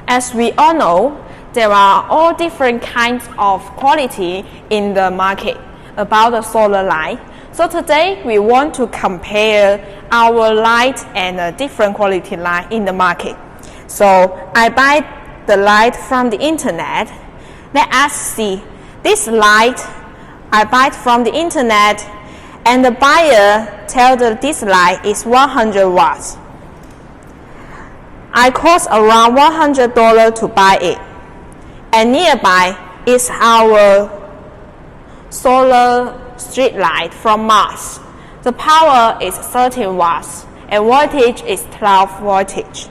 As we all know, there are all different kinds of quality in the market about the solar light. So today we want to compare our light and a different quality light in the market. So I buy the light from the internet. Let us see. This light I buy from the internet, and the buyer tells that this light is 100 watts. I cost around $100 to buy it. And nearby is our solar street light from Mars. The power is 13 watts and voltage is 12 voltage.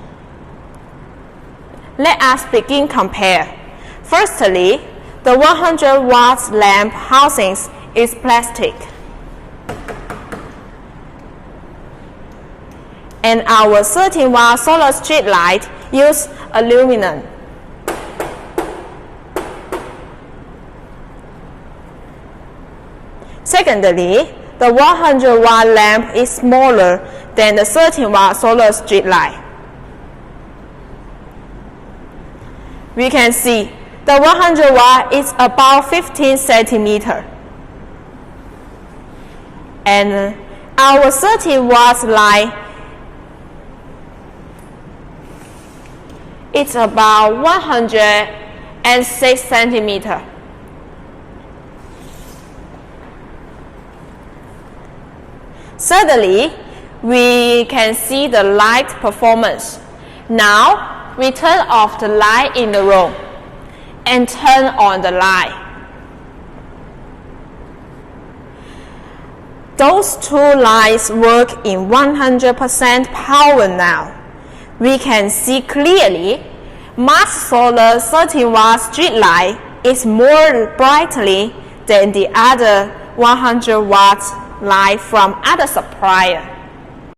Let us begin compare. Firstly, the 100 watts lamp housing is plastic. And our 13 watt solar street light use aluminum. Secondly, the 100 watt lamp is smaller than the 13 watt solar street light. We can see the 100 watt is about 15 centimeters. And our 13 watts light it's about 106 centimeters. Thirdly, we can see the light performance. Now, we turn off the light in the room and turn on the light. Those two lights work in 100% power now. We can see clearly Mars Solar 13 watt street light is more brightly than the other 100 watt light from other supplier.